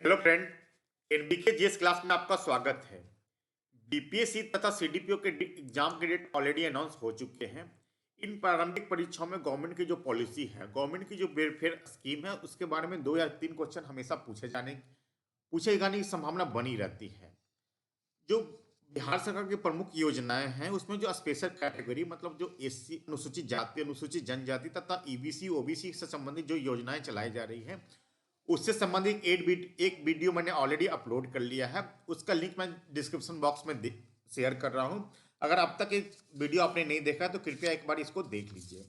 Hello friend. NBK GS class में आपका स्वागत है। बीपीएससी तथा सीडीपीओ के एग्जाम के डेट ऑलरेडी अनाउंस हो चुके हैं। इन प्रारंभिक परीक्षाओं में गवर्नमेंट की जो पॉलिसी है, गवर्नमेंट की जो वेलफेयर स्कीम है, उसके बारे में 2 या 3 क्वेश्चन हमेशा पूछे जाने की संभावना बनी रहती है। जो बिहार सरकार की प्रमुख योजनाएं हैं, उसमें जो स्पेशल कैटेगरी मतलब जो एससी, अनुसूचित जाति, अनुसूचित जनजाति तथा ईबीसी ओबीसी से संबंधित जो योजनाएं चलाई जा रही हैं, उससे संबंधित एक वीडियो मैंने ऑलरेडी अपलोड कर लिया है। उसका लिंक मैं डिस्क्रिप्शन बॉक्स में शेयर कर रहा हूं। अगर अब तक एक वीडियो आपने नहीं देखा तो कृपया एक बार इसको देख लीजिए।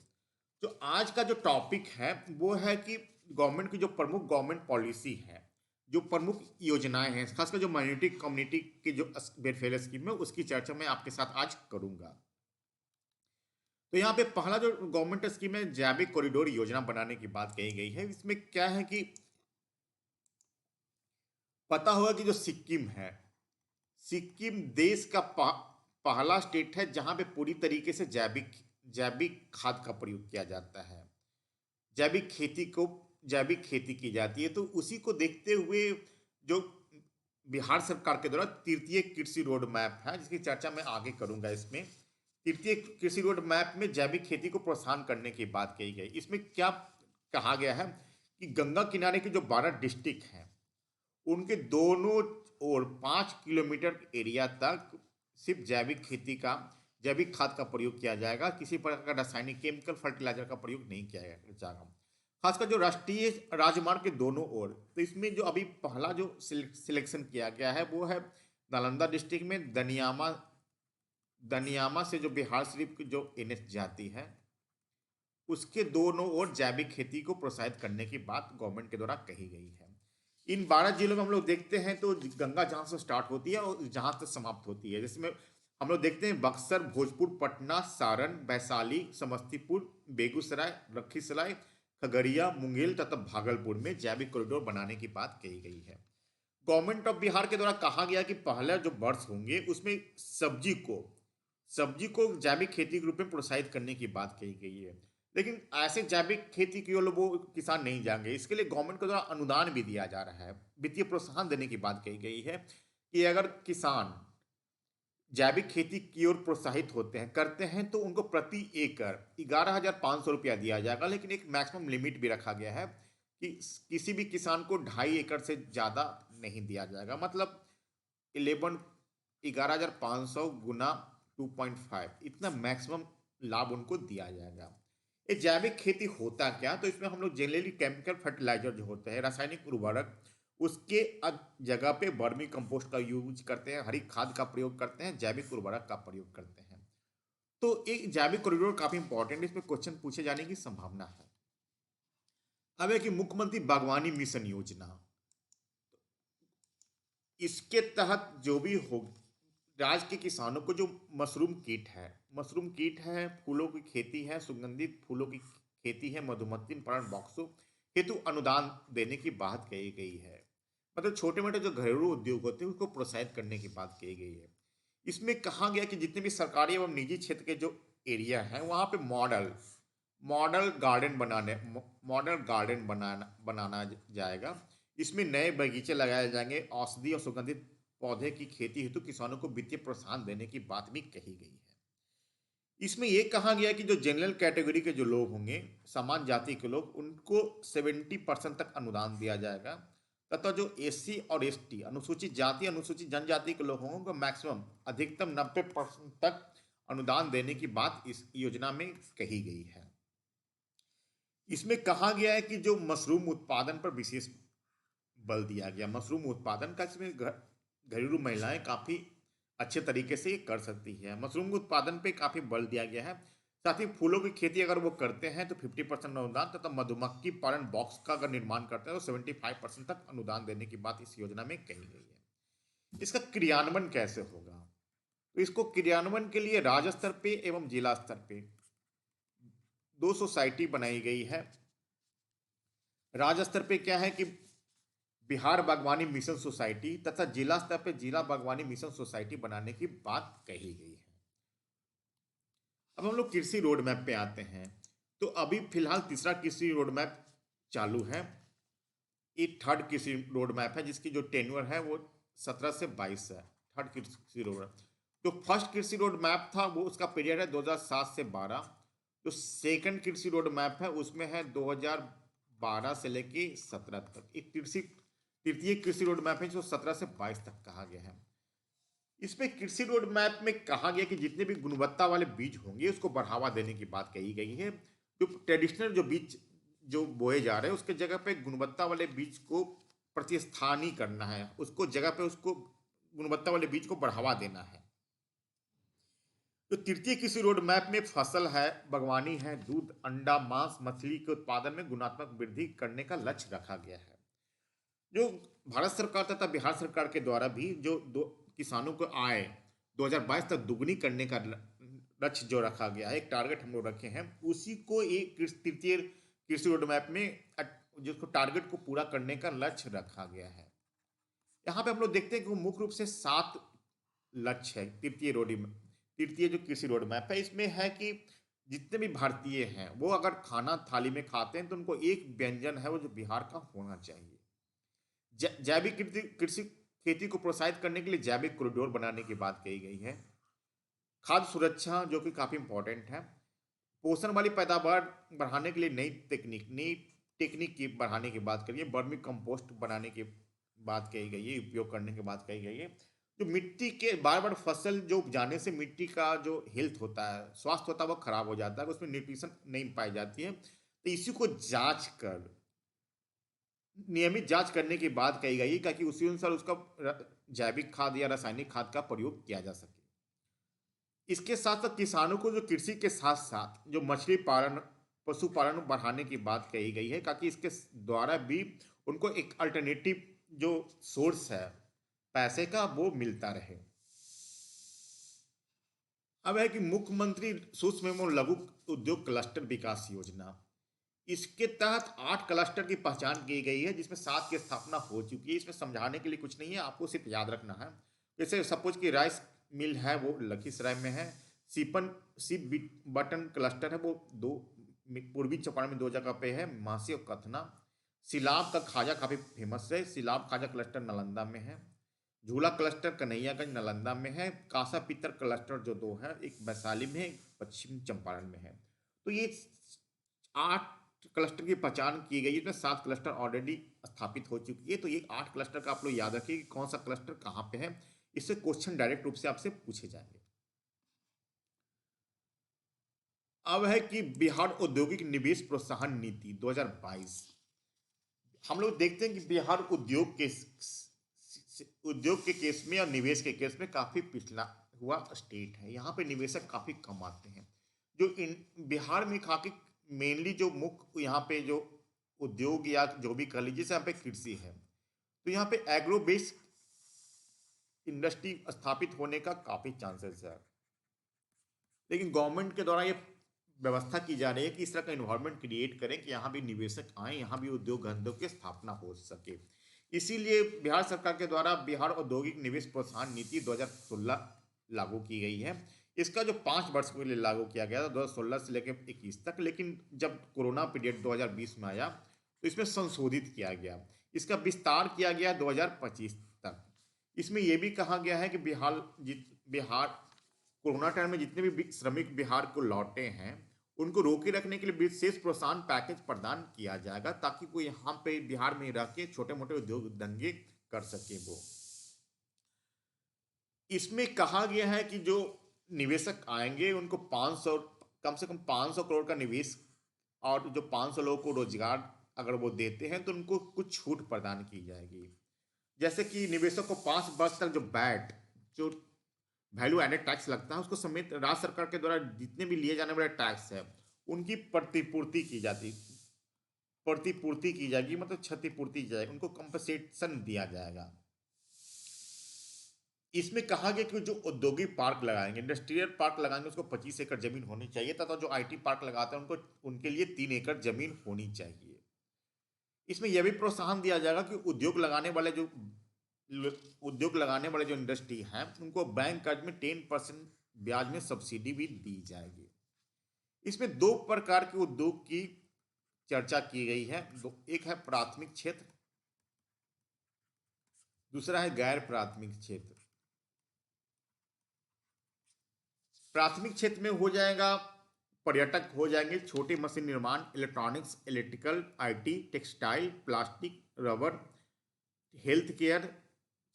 जो आज का जो टॉपिक है वो है कि गवर्नमेंट की जो प्रमुख गवर्नमेंट पॉलिसी है, जो प्रमुख योजनाएं हैं, खासकर जो माइनॉरिटी कम्युनिटी की जो वेलफेयर स्कीम है, उसकी चर्चा मैं आपके साथ आज करूंगा। तो यहाँ पे पहला जो गवर्नमेंट स्कीम है, जैविक कॉरिडोर योजना बनाने की बात कही गई है। इसमें क्या है कि पता होगा कि जो सिक्किम है, सिक्किम देश का पहला स्टेट है जहां पे पूरी तरीके से जैविक जैविक खाद का प्रयोग किया जाता है। जैविक खेती को जैविक खेती की जाती है। तो उसी को देखते हुए जो बिहार सरकार के द्वारा तृतीय कृषि रोड मैप है, जिसकी चर्चा मैं आगे करूंगा। इसमें तृतीय कृषि रोड मैप में जैविक खेती को प्रोत्साहन करने की बात कही गई। इसमें क्या कहा गया है कि गंगा किनारे के जो 12 डिस्ट्रिक्ट हैं, उनके दोनों ओर 5 किलोमीटर एरिया तक सिर्फ जैविक खाद का प्रयोग किया जाएगा। किसी प्रकार का रासायनिक केमिकल फर्टिलाइजर का प्रयोग नहीं किया जाएगा। खासकर जो राष्ट्रीय राजमार्ग के दोनों ओर, तो इसमें जो अभी पहला जो सिलेक्शन किया गया है वो है नालंदा डिस्ट्रिक्ट में दनियामा से जो बिहार शरीफ की जो एनएच जाती है, उसके दोनों ओर जैविक खेती को प्रोत्साहित करने की बात गवर्नमेंट के द्वारा कही गई है। इन 12 जिलों में हम लोग देखते हैं तो गंगा जहां से स्टार्ट होती है और जहां से समाप्त होती है, जिसमें हम लोग देखते हैं बक्सर, भोजपुर, पटना, सारण, वैशाली, समस्तीपुर, बेगूसराय, लखीसराय, खगड़िया, मुंगेर तथा भागलपुर में जैविक कॉरिडोर बनाने की बात कही गई है। गवर्नमेंट ऑफ बिहार के द्वारा कहा गया कि पहला जो वर्ष होंगे उसमें सब्जी को जैविक खेती के रूप में प्रोत्साहित करने की बात कही गई है। लेकिन ऐसे जैविक खेती की ओर वो किसान नहीं जाएंगे। इसके लिए गवर्नमेंट के द्वारा अनुदान भी दिया जा रहा है, वित्तीय प्रोत्साहन देने की बात कही गई है कि अगर किसान जैविक खेती की ओर प्रोत्साहित करते हैं तो उनको प्रति एकड़ 11,500 रुपया दिया जाएगा। लेकिन एक मैक्सिमम लिमिट भी रखा गया है कि किसी भी किसान को 2.5 एकड़ से ज़्यादा नहीं दिया जाएगा। मतलब 11,500 गुना 2.5, इतना मैक्सिमम लाभ उनको दिया जाएगा। ये जैविक खेती होता क्या? तो इसमें हम लोग जनरली केमिकल फर्टिलाइजर जो होते हैं, रासायनिक उर्वरक, उसके जगह पे वर्मी कंपोस्ट का यूज करते हैं, हरी खाद का प्रयोग करते हैं, जैविक उर्वरक का प्रयोग करते हैं। तो एक जैविक कॉरिडोर काफी इंपॉर्टेंट है, इसमें क्वेश्चन पूछे जाने की संभावना है। अब है कि मुख्यमंत्री बागवानी मिशन योजना, इसके तहत जो भी हो, राज्य के किसानों को जो मशरूम कीट है, फूलों की खेती है, सुगंधित फूलों की खेती है, मधुमक्खी पालन बॉक्सों हेतु अनुदान देने की बात कही गई है। मतलब छोटे मोटे जो घरेलू उद्योग होते हैं उसको प्रोत्साहित करने की बात कही गई है। इसमें कहा गया कि जितने भी सरकारी एवं निजी क्षेत्र के जो एरिया है वहां पे मॉडल मॉडल गार्डन बनाना जाएगा। इसमें नए बगीचे लगाए जाएंगे। औषधि और सुगंधित पौधे की खेती हेतु किसानों को वित्तीय प्रोत्साहन देने की बात भी कही गई है। इसमें यह कहा गया कि जो जनरल कैटेगरी के जो लोग होंगे, सामान्य जाति के लोग, उनको 70% तक अनुदान दिया जाएगा तथा जो एससी और एसटी, अनुसूचित जाति, अनुसूचित जनजाति के लोग होंगे, उनको मैक्सिमम अधिकतम 90% तक अनुदान देने की बात इस योजना में कही गई है। इसमें कहा गया है कि जो मशरूम उत्पादन पर विशेष बल दिया गया। मशरूम उत्पादन का इसमें घरेलू महिलाएं काफी अच्छे तरीके से कर सकती है। मशरूम उत्पादन पे काफी बल दिया गया है। साथ ही फूलों की खेती अगर वो करते हैं तो 50% अनुदान तथा मधुमक्खी पालन बॉक्स का अगर निर्माण करते हैं तो 75% तक अनुदान देने की बात इस योजना में कही गई है। इसका क्रियान्वयन कैसे होगा? तो इसको क्रियान्वयन के लिए राज्य स्तर पे एवं जिला स्तर पे 2 सोसाइटी बनाई गई है। राज्य स्तर पे क्या है कि बिहार बागवानी मिशन सोसाइटी तथा जिला स्तर पर जिला बागवानी मिशन सोसाइटी बनाने की बात कही गई है। अब हम लोग कृषि रोड मैप पे आते हैं। तो अभी फिलहाल तीसरा कृषि रोड मैप चालू है। ये थर्ड कृषि रोड मैप है जिसकी जो टेन्योर है वो 17 से 22 है। थर्ड कृषि रोड मैप। जो फर्स्ट कृषि रोड मैप था वो उसका पीरियड है 2007 से 12। जो सेकंड कृषि रोड मैप है उसमें है 2012 से लेके 17 तक। एक तृतीय कृषि रोड मैप है जो 17 से 22 तक कहा गया है। इसमें कृषि रोड मैप में कहा गया कि जितने भी गुणवत्ता वाले बीज होंगे उसको बढ़ावा देने की बात कही गई है। जो ट्रेडिशनल जो बीज जो बोए जा रहे हैं उसके जगह पे गुणवत्ता वाले बीज को प्रतिस्थानी करना है, उसको जगह पे उसको गुणवत्ता वाले बीज को बढ़ावा देना है। तो तृतीय कृषि रोड मैप में फसल है, बागवानी है, दूध, अंडा, मांस, मछली के उत्पादन में गुणात्मक वृद्धि करने का लक्ष्य रखा गया है। जो भारत सरकार तथा बिहार सरकार के द्वारा भी जो दो किसानों को आय 2022 तक दुगनी करने का लक्ष्य जो रखा गया है, एक टारगेट हम लोग रखे हैं, उसी को एक तृतीय कृषि रोड मैप में जिसको टारगेट को पूरा करने का लक्ष्य रखा गया है। यहाँ पे हम लोग देखते हैं कि वो मुख्य रूप से 7 लक्ष्य है। तृतीय जो कृषि रोड मैप है इसमें है कि जितने भी भारतीय हैं वो अगर खाना थाली में खाते हैं तो उनको एक व्यंजन है वो जो बिहार का होना चाहिए। जैविक कृषि खेती को प्रोत्साहित करने के लिए जैविक कॉरिडोर बनाने की बात कही गई है। खाद्य सुरक्षा जो कि काफी इंपॉर्टेंट है। पोषण वाली पैदावार बढ़ाने के लिए नई टेक्निक की बढ़ाने की बात करिए। वर्मी कंपोस्ट बनाने की बात कही गई है, उपयोग करने की बात कही गई है। जो मिट्टी के बार बार फसल जो उपजाने से मिट्टी का जो हेल्थ होता है, स्वास्थ्य होता है, वो खराब हो जाता है, उसमें न्यूट्रिशन नहीं पाई जाती है। तो इसी को जांच कर नियमित जांच करने की बात कही गई ताकि उसी अनुसार उसका जैविक खाद या रासायनिक खाद का प्रयोग किया जा सके। इसके साथ साथ किसानों को जो कृषि के साथ साथ जो मछली पालन, पशुपालन बढ़ाने की बात कही गई है ताकि इसके द्वारा भी उनको एक अल्टरनेटिव जो सोर्स है पैसे का वो मिलता रहे। अब है कि मुख्यमंत्री सूक्ष्म एवं लघु उद्योग क्लस्टर विकास योजना, इसके तहत 8 क्लस्टर की पहचान की गई है जिसमें 7 की स्थापना हो चुकी है। इसमें समझाने के लिए कुछ नहीं है, आपको सिर्फ याद रखना है। जैसे सपोज कि राइस मिल है वो लखीसराय में है। सीपन सीप बटन क्लस्टर है वो दो पूर्वी चंपारण में 2 जगह पे है, मासी और कथना। सिलाब का खाजा काफी फेमस है, सिलाब खाजा क्लस्टर नालंदा में है। झूला क्लस्टर कन्हैयागंज नालंदा में है। कासा पितर क्लस्टर जो 2 है, एक वैशाली में, एक पश्चिम चंपारण में है। तो ये 8 क्लस्टर की पहचान की गई है, इसमें 7 क्लस्टर ऑलरेडी स्थापित हो चुकी है। तो ये 8 क्लस्टर का आप लोग याद रखिए कि कौन सा क्लस्टर कहाँ पे है। इससे क्वेश्चन डायरेक्ट रूप से आपसे पूछे जाएंगे। अब है कि बिहार औद्योगिक निवेश प्रोत्साहन नीति 2022। हम लोग देखते हैं कि बिहार उद्योग के केस में और निवेश के केस में काफी पिछड़ा हुआ स्टेट है। यहाँ पे निवेशक काफी कम आते हैं। जो बिहार में काफी मेनली जो मुख्य यहाँ पे जो उद्योग या जो भी कह लीजिए, यहाँ पे कृषि है। तो यहाँ पे एग्रो बेस्ड इंडस्ट्री स्थापित होने का काफी चांसेस है। लेकिन गवर्नमेंट के द्वारा ये व्यवस्था की जा रही है कि इस तरह का इन्वायरमेंट क्रिएट करें कि यहाँ भी निवेशक आए, यहाँ भी उद्योग धंधों की स्थापना हो सके। इसीलिए बिहार सरकार के द्वारा बिहार औद्योगिक निवेश प्रोत्साहन नीति 2016 लागू की गई है। इसका जो 5 वर्ष के लिए लागू किया गया था 2016 से लेकर 21 तक, लेकिन जब कोरोना पीरियड 2020 में आया तो इसमें संशोधित किया गया, इसका विस्तार किया गया 2025 तक। इसमें यह भी कहा गया है कि बिहार कोरोना टाइम में जितने भी श्रमिक बिहार को लौटे हैं उनको रोके रखने के लिए विशेष प्रोत्साहन पैकेज प्रदान किया जाएगा ताकि वो यहाँ पे बिहार में रह के छोटे मोटे उद्योग धंधे कर सके। वो इसमें कहा गया है कि जो निवेशक आएंगे उनको 500 कम से कम 500 करोड़ का निवेश और जो 500 लोगों को रोजगार अगर वो देते हैं तो उनको कुछ छूट प्रदान की जाएगी। जैसे कि निवेशक को 5 वर्ष तक जो बैट जो वैल्यू एडेड टैक्स लगता है उसको समेत राज्य सरकार के द्वारा जितने भी लिए जाने वाले टैक्स है उनकी प्रतिपूर्ति की जाएगी, मतलब क्षतिपूर्ति की जाएगी, उनको कंपनसेशन दिया जाएगा। इसमें कहा गया कि जो औद्योगिक पार्क लगाएंगे, इंडस्ट्रियल पार्क लगाएंगे, उसको 25 एकड़ जमीन होनी चाहिए तथा जो आईटी पार्क लगाते हैं उनको उनके लिए 3 एकड़ जमीन होनी चाहिए। इसमें यह भी प्रोत्साहन दिया जाएगा कि उद्योग लगाने वाले जो इंडस्ट्री है उनको बैंक कर्ज में 10% ब्याज में सब्सिडी भी दी जाएगी। इसमें 2 प्रकार के उद्योग की चर्चा की गई है। एक है प्राथमिक क्षेत्र दूसरा है गैर प्राथमिक क्षेत्र। प्राथमिक क्षेत्र में हो जाएगा, पर्यटक हो जाएंगे, छोटे मशीन निर्माण, electronics, electrical, IT, textile, plastic, rubber, health care,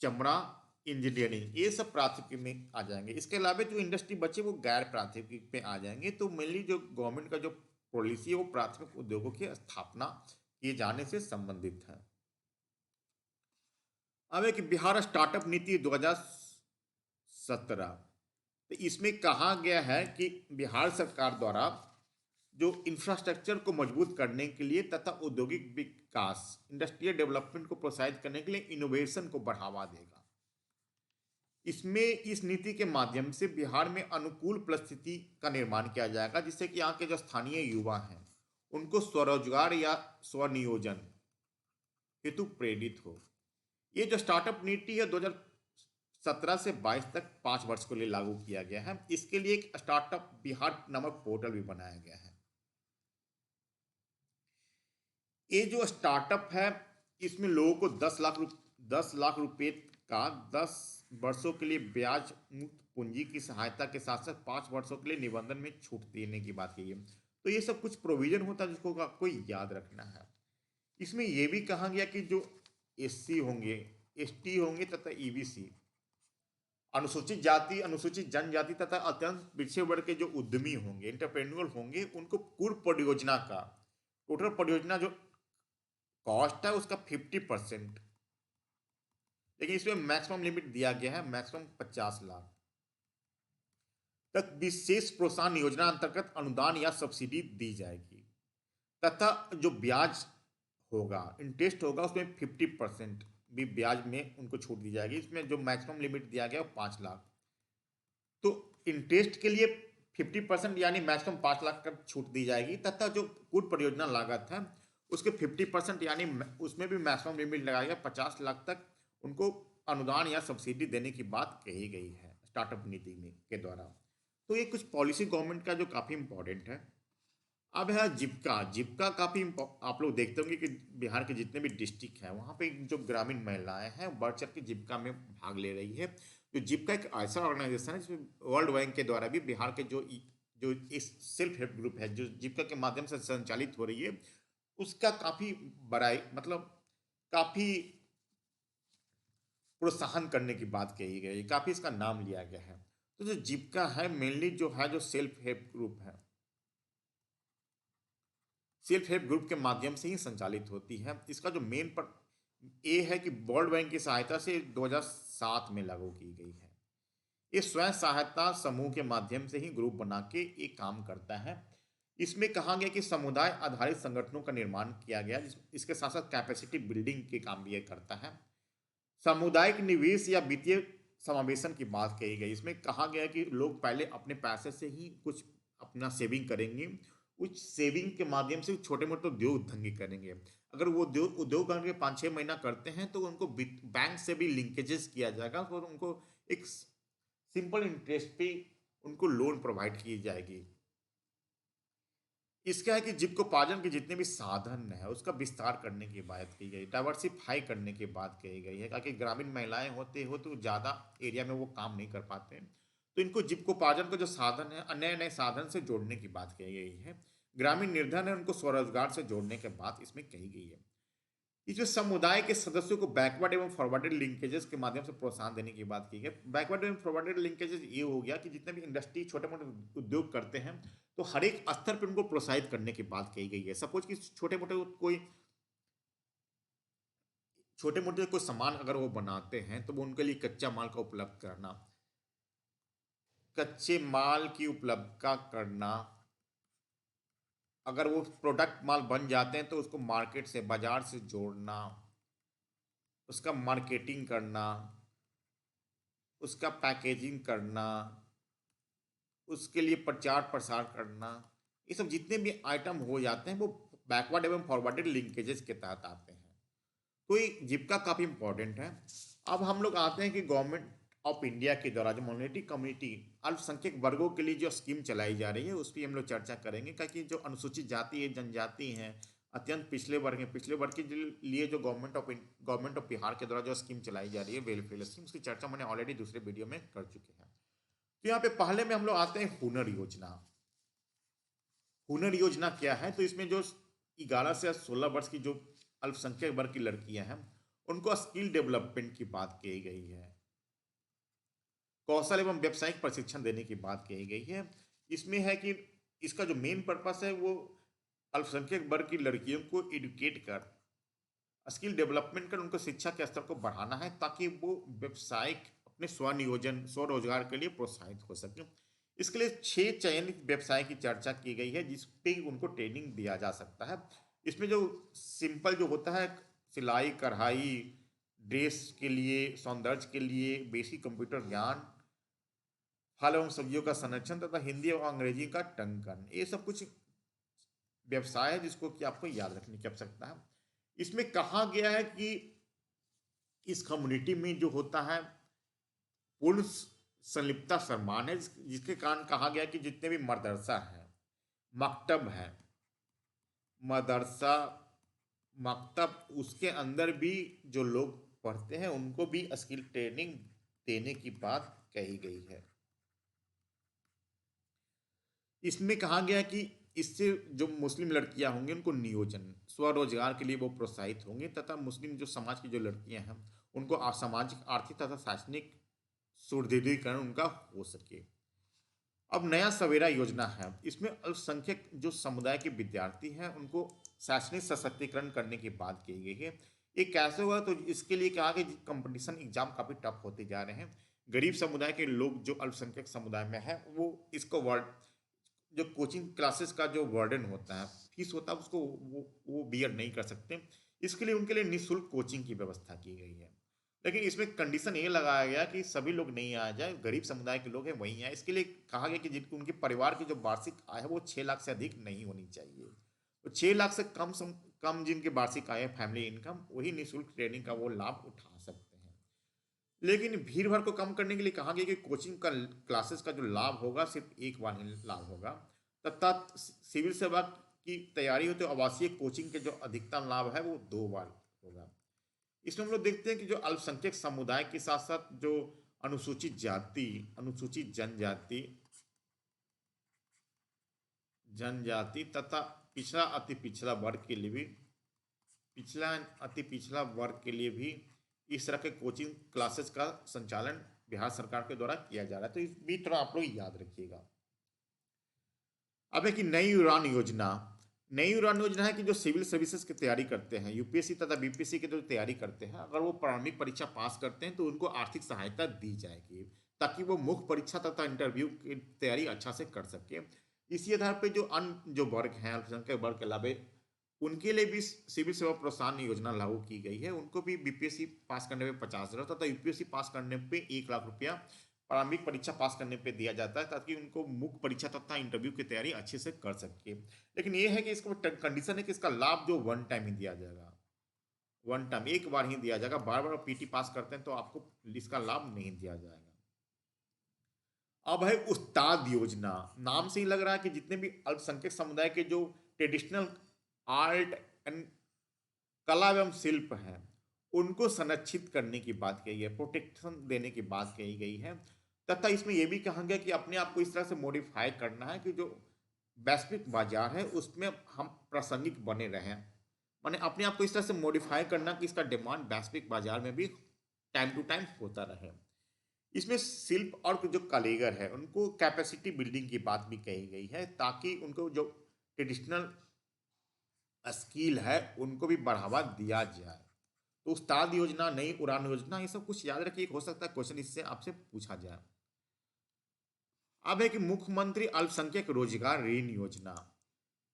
चमड़ा, इंजीनियरिंग, ये सब प्राथमिक में आ जाएंगे। इसके अलावा जो इंडस्ट्री बचे वो गैर प्राथमिक में आ जाएंगे। तो मेनली जो गवर्नमेंट का जो पॉलिसी है वो प्राथमिक उद्योगों की स्थापना किए जाने से संबंधित है। अब एक बिहार स्टार्टअप नीति 2017, तो इसमें कहा गया है कि बिहार सरकार द्वारा जो इंफ्रास्ट्रक्चर को मजबूत करने के लिए तथा औद्योगिक विकास, इंडस्ट्रियल डेवलपमेंट को प्रोत्साहित करने के लिए इनोवेशन को बढ़ावा देगा। इसमें इस नीति के माध्यम से बिहार में अनुकूल परिस्थिति का निर्माण किया जाएगा, जिससे कि यहाँ के जो स्थानीय युवा हैं उनको स्वरोजगार या स्वनियोजन हेतु प्रेरित हो। ये जो स्टार्टअप नीति है 2017 से 22 तक 5 वर्ष के लिए लागू किया गया है। इसके लिए एक स्टार्टअप बिहार नामक पोर्टल भी बनाया गया है। ये जो स्टार्टअप है इसमें लोगों को 10 लाख रुपए का 10 वर्षों के लिए ब्याज मुक्त पूंजी की सहायता के साथ साथ 5 वर्षों के लिए निबंधन में छूट देने की बात की है। तो ये सब कुछ प्रोविजन होता है जिसको आपको याद रखना है। इसमें यह भी कहा गया कि जो एससी होंगे, एसटी होंगे तथा ईबीसी, अनुसूचित जाति, अनुसूचित जनजाति तथा अत्यंत पिछड़े वर्ग के जो उद्यमी होंगे, इंटरप्रेन्योर होंगे, उनको पूर्ण परियोजना का टोटल परियोजना जो कॉस्ट है उसका 50%, लेकिन इसमें मैक्सिमम लिमिट दिया गया है मैक्सिमम 50 लाख तक विशेष प्रोत्साहन योजना अंतर्गत अनुदान या सब्सिडी दी जाएगी तथा जो ब्याज होगा, इंटरेस्ट होगा, उसमें 50% भी ब्याज में उनको छूट दी जाएगी। इसमें जो मैक्सिमम लिमिट दिया गया 5 लाख, तो इंटरेस्ट के लिए 50% यानी मैक्सिमम 5 लाख का छूट दी जाएगी तथा जो पूर्ण परियोजना लागत है उसके 50% यानी उसमें भी मैक्सिमम लिमिट लगाया गया 50 लाख तक उनको अनुदान या सब्सिडी देने की बात कही गई है स्टार्टअप नीति में के द्वारा। तो ये कुछ पॉलिसी गवर्नमेंट का जो काफ़ी इंपॉर्टेंट है। अब है जीविका। जीविका काफ़ी आप लोग देखते होंगे कि बिहार के जितने भी डिस्ट्रिक्ट हैं वहाँ पे जो ग्रामीण महिलाएं हैं बढ़ चढ़ के जीविका में भाग ले रही है। जो जीविका एक ऐसा ऑर्गेनाइजेशन है जिसमें वर्ल्ड बैंक के द्वारा भी बिहार के जो इस सेल्फ हेल्प ग्रुप है जो जीविका के माध्यम से संचालित हो रही है उसका काफ़ी बड़ा मतलब काफ़ी प्रोत्साहन करने की बात कही गई, काफ़ी इसका नाम लिया गया है। तो जो जीविका है मेनली जो है जो सेल्फ हेल्प ग्रुप है, सेल्फ हेल्प ग्रुप के माध्यम से ही संचालित होती है। इसका जो मेन पर ये है कि वर्ल्ड बैंक की सहायता से 2007 में लागू की गई है। ये स्वयं सहायता समूह के माध्यम से ही ग्रुप बना के ये काम करता है। इसमें कहा गया कि समुदाय आधारित संगठनों का निर्माण किया गया, इसके साथ साथ कैपेसिटी बिल्डिंग के काम भी ये करता है। सामुदायिक निवेश या वित्तीय समावेशन की बात कही गई। इसमें कहा गया कि लोग पहले अपने पैसे से ही कुछ अपना सेविंग करेंगे, उस सेविंग के माध्यम से छोटे मोटे उद्योग धंधे करेंगे। अगर वो उद्योग करके 5-6 महीना करते हैं तो उनको बैंक से भी लिंकेजेस किया जाएगा और उनको एक सिंपल इंटरेस्ट पे उनको लोन प्रोवाइड की जाएगी। इसका है कि जीविकोपार्जन के जितने भी साधन है उसका विस्तार करने की बात की गई, डाइवर्सिफाई करने की बात कही गई है, ताकि ग्रामीण महिलाएं होते हो तो ज़्यादा एरिया में वो काम नहीं कर पाते हैं, तो इनको जीविकोपार्जन का जो साधन है नए नए साधन से जोड़ने की बात कही गई है। ग्रामीण निर्धन है उनको स्वरोजगार से जोड़ने की बात इसमें कही गई है। इसमें समुदाय के सदस्यों को बैकवर्ड एवं फॉरवर्डेड लिंकेजेस के माध्यम से प्रोत्साहन देने की बात की है। बैकवर्ड एवं फॉरवर्डेड लिंकेजेस ये हो गया कि जितने भी इंडस्ट्री छोटे मोटे उद्योग करते हैं तो हर एक स्तर पर उनको प्रोत्साहित करने की बात कही गई है। सपोज कि छोटे मोटे कोई सामान अगर वो बनाते हैं तो वो उनके लिए कच्चा माल का उपलब्ध करना, कच्चे माल की उपलब्धता करना, अगर वो प्रोडक्ट माल बन जाते हैं तो उसको मार्केट से बाजार से जोड़ना, उसका मार्केटिंग करना, उसका पैकेजिंग करना, उसके लिए प्रचार प्रसार करना, ये सब जितने भी आइटम हो जाते हैं वो बैकवर्ड एवं फॉरवर्डेड लिंकेजेस के तहत आते हैं। तो ये जीविका काफ़ी इंपॉर्टेंट है। अब हम लोग आते हैं कि गवर्नमेंट ऑफ इंडिया के द्वारा जो माइनॉरिटी कम्युनिटी अल्पसंख्यक वर्गों के लिए जो स्कीम चलाई जा रही है उस पर हम लोग चर्चा करेंगे, ताकि जो अनुसूचित जाति है, जनजाति हैं, अत्यंत पिछले वर्ग हैं। पिछले वर्ग के लिए जो गवर्नमेंट ऑफ बिहार के द्वारा जो स्कीम चलाई जा रही है वेलफेयर स्कीम, उसकी चर्चा मैंने ऑलरेडी दूसरे वीडियो में कर चुके हैं। तो यहाँ पे पहले में हम लोग आते हैं हुनर योजना। हुनर योजना क्या है? तो इसमें जो 11 से 16 वर्ष की जो अल्पसंख्यक वर्ग की लड़कियां हैं उनको स्किल डेवलपमेंट की बात की गई है, कौशल एवं व्यावसायिक प्रशिक्षण देने की बात कही गई है। इसमें है कि इसका जो मेन पर्पस है वो अल्पसंख्यक वर्ग की लड़कियों को एडुकेट कर, स्किल डेवलपमेंट कर उनको शिक्षा के स्तर को बढ़ाना है ताकि वो व्यवसायिक अपने स्वनियोजन स्वरोजगार के लिए प्रोत्साहित हो सके। इसके लिए 6 चयनित व्यवसाय की चर्चा की गई है जिस पे उनको ट्रेनिंग दिया जा सकता है। इसमें जो सिंपल जो होता है सिलाई कढ़ाई, ड्रेस के लिए, सौंदर्य के लिए बेसिक कंप्यूटर ज्ञान, फल एवं सब्जियों का संरक्षण तथा हिंदी एवं अंग्रेजी का टंकन, ये सब कुछ व्यवसाय है जिसको कि आपको याद रखने की आवश्यकता है। इसमें कहा गया है कि इस कम्युनिटी में जो होता है पूर्ण संलिप्तता सम्मान है, जिसके कारण कहा गया कि जितने भी मदरसा है, मकतब है, मदरसा मकतब उसके अंदर भी जो लोग पढ़ते हैं उनको भी स्किल ट्रेनिंग देने की बात कही गई है। इसमें कहा गया कि इससे जो मुस्लिम लड़कियां होंगी उनको नियोजन स्वरोजगार के लिए वो प्रोत्साहित होंगे तथा मुस्लिम जो समाज की जो लड़कियां हैं उनको सामाजिक आर्थिक तथा शैक्षणिक सुदृढ़ीकरण उनका हो सके। अब नया सवेरा योजना है, इसमें अल्पसंख्यक जो समुदाय के विद्यार्थी हैं उनको शैक्षणिक सशक्तिकरण करने की बात की गई है। ये कैसे हुआ? तो इसके लिए कहा कि कंपटीशन एग्जाम काफ़ी टफ होते जा रहे हैं। गरीब समुदाय के लोग जो अल्पसंख्यक समुदाय में है वो इसको वर्ड जो कोचिंग क्लासेस का जो वर्डन होता है, फीस होता है, उसको वो बियर नहीं कर सकते। इसके लिए उनके लिए निःशुल्क कोचिंग की व्यवस्था की गई है। लेकिन इसमें कंडीशन ये लगाया गया कि सभी लोग नहीं आ जाए, गरीब समुदाय के लोग हैं वहीं आए। इसके लिए कहा गया कि जिनको उनके परिवार की जो वार्षिक आय है वो 6 लाख से अधिक नहीं होनी चाहिए। तो 6 लाख से कम जिनके वार्षिक आय है फैमिली इनकम, वही निःशुल्क ट्रेनिंग का वो लाभ उठा सकते हैं। लेकिन भीड़ भाड़ को कम करने के लिए कहा गया कि कोचिंग का क्लासेस का जो लाभ होगा सिर्फ एक बार ही लाभ होगा तथा सिविल सेवा की तैयारी हो तो आवासीय कोचिंग के जो अधिकतम लाभ है वो 2 बार होगा। इसमें हम लोग देखते हैं कि जो अल्पसंख्यक समुदाय के साथ साथ जो अनुसूचित जाति, अनुसूचित जनजाति तथा पिछड़ा अति पिछड़ा वर्ग के लिए भी पिछला अति पिछड़ा वर्ग के लिए भी इस तरह के कोचिंग क्लासेस का संचालन बिहार सरकार के द्वारा किया जा रहा है। तो इस भी थोड़ा आप लोग याद रखिएगा। अब है कि नई उड़ान योजना। नई उड़ान योजना है कि जो सिविल सर्विसेज की तैयारी करते हैं, यूपीएससी तथा बीपीएससी की जो तैयारी करते हैं, अगर वो प्रारंभिक परीक्षा पास करते हैं तो उनको आर्थिक सहायता दी जाएगी ताकि वो मुख्य परीक्षा तथा इंटरव्यू की तैयारी अच्छा से कर सके। इसी आधार पर जो अन्य जो वर्ग हैं अल्पसंख्यक वर्ग के अलावा उनके लिए भी सिविल सेवा प्रोत्साहन योजना लागू की गई है। उनको भी बीपीएससी पास करने पे 50,000 तथा यूपीएससी पास करने पे 1 लाख रुपया प्रारंभिक परीक्षा पास करने पे दिया जाता है ताकि उनको मुख्य परीक्षा तथा इंटरव्यू की तैयारी अच्छे से कर सके। लेकिन ये है कि इसको कंडीशन है कि इसका लाभ जो वन टाइम ही दिया जाएगा, वन टाइम एक बार ही दिया जाएगा। बार बार पीटी पास करते हैं तो आपको इसका लाभ नहीं दिया जाएगा। अब है उस्ताद योजना। नाम से ही लग रहा है कि जितने भी अल्पसंख्यक समुदाय के जो ट्रेडिशनल आर्ट एंड कला एवं शिल्प हैं उनको संरक्षित करने की बात कही है, प्रोटेक्शन देने की बात कही गई है। तथा इसमें यह भी कहा गया कि अपने आप को इस तरह से मॉडिफाई करना है कि जो वैश्विक बाजार है उसमें हम प्रासंगिक बने रहें। माने अपने आप को इस तरह से मॉडिफाई करना कि इसका डिमांड वैश्विक बाजार में भी टाइम टू टाइम होता रहे। इसमें शिल्प और जो कारीगर है उनको कैपेसिटी बिल्डिंग की बात भी कही गई है ताकि उनको जो ट्रेडिशनल स्किल है उनको भी बढ़ावा दिया जाए। तो उस्ताद योजना, नई उड़ान योजना, ये सब कुछ याद रखिए, हो सकता है क्वेश्चन इससे आपसे पूछा जाए। अब है कि मुख्यमंत्री अल्पसंख्यक रोजगार ऋण योजना।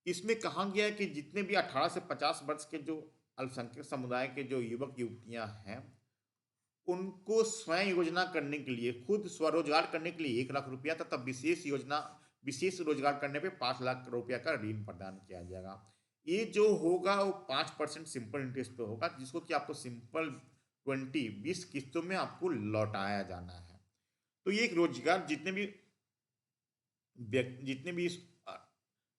इसमें कहा गया है कि जितने भी 18 से 50 वर्ष के जो अल्पसंख्यक समुदाय के जो युवक युवतियां हैं उनको स्वयं योजना करने के लिए, खुद स्वरोजगार करने के लिए 1 लाख रुपया तथा विशेष रोजगार करने पे 5 लाख रुपया का ऋण प्रदान किया जाएगा। ये जो होगा वो 5% सिंपल इंटरेस्ट पे होगा जिसको कि आपको सिंपल 20 किस्तों में आपको लौटाया जाना है। तो ये एक रोजगार जितने भी इस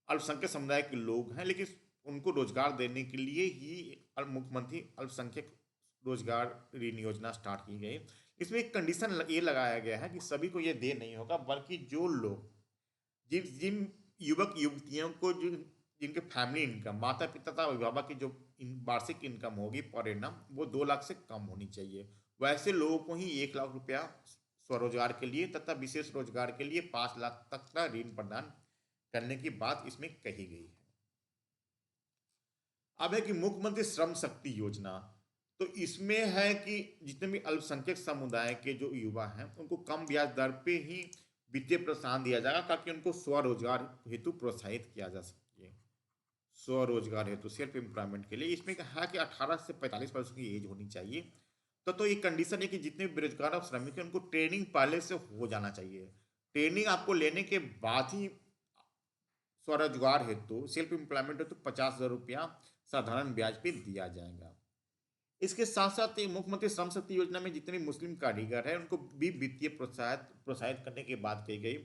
अल्पसंख्यक समुदाय के लोग हैं लेकिन उनको रोजगार देने के लिए ही मुख्यमंत्री अल्पसंख्यक रोजगार ऋण योजना स्टार्ट की गई। इसमें एक कंडीशन ये लगाया गया है कि सभी को ये दे नहीं होगा, बल्कि जो लोग जिन जिन युवक युवतियों को जो जिनके फैमिली इनकम, माता पिता तथा अभिभावक की जो वार्षिक इनकम होगी पर एनम वो 2 लाख से कम होनी चाहिए, वैसे लोगों को ही 1 लाख रुपया स्वरोजगार के लिए तथा विशेष रोजगार के लिए 5 लाख तक का ऋण प्रदान करने की बात इसमें कही गई है। अब है कि मुख्यमंत्री श्रम शक्ति योजना, तो इसमें है कि जितने भी अल्पसंख्यक समुदाय के जो युवा हैं उनको कम ब्याज दर पे ही वित्तीय प्रोत्साहन दिया जाएगा, ताकि उनको स्वरोजगार हेतु प्रोत्साहित किया जा सके। स्वरोजगार हेतु सेल्फ एम्प्लॉयमेंट के लिए इसमें कहा कि 18 से 45 वर्ष की एज होनी चाहिए। तो एक कंडीशन है कि जितने भी बेरोजगार और श्रमिक हैं उनको ट्रेनिंग पहले से हो जाना चाहिए। ट्रेनिंग आपको लेने के बाद ही स्वरोजगार हेतु सेल्फ एम्प्लॉयमेंट हेतु 50,000 रुपया साधारण ब्याज पे दिया जाएगा। इसके साथ साथ मुख्यमंत्री श्रम शक्ति योजना में जितने भी मुस्लिम कारीगर हैं उनको भी वित्तीय प्रोत्साहित करने की बात कही गई।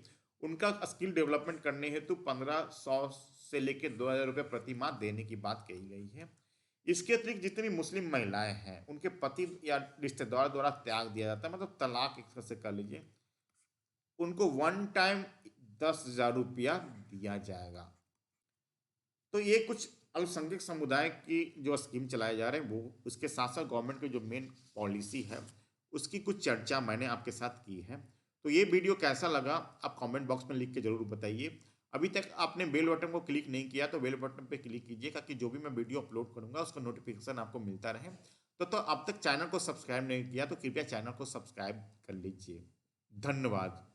उनका स्किल डेवलपमेंट करने हेतु 1500 से लेकर 2,000 रुपये प्रति माह देने की बात कही गई है। इसके अतिरिक्त जितनी भी मुस्लिम महिलाएं हैं उनके पति या रिश्तेदार द्वारा त्याग दिया जाता है, मतलब तलाक एक तरह से कर लीजिए, उनको वन टाइम 10,000 रुपया दिया जाएगा। तो ये कुछ अल्पसंख्यक समुदाय की जो स्कीम चलाए जा रहे हैं वो, उसके साथ साथ गवर्नमेंट की जो मेन पॉलिसी है उसकी कुछ चर्चा मैंने आपके साथ की है। तो ये वीडियो कैसा लगा आप कमेंट बॉक्स में लिख के जरूर बताइए। अभी तक आपने बेल बटन को क्लिक नहीं किया तो बेल बटन पे क्लिक कीजिए, ताकि जो भी मैं वीडियो अपलोड करूंगा उसका नोटिफिकेशन आपको मिलता रहे। तो अब तक चैनल को सब्सक्राइब नहीं किया तो कृपया चैनल को सब्सक्राइब कर लीजिए। धन्यवाद।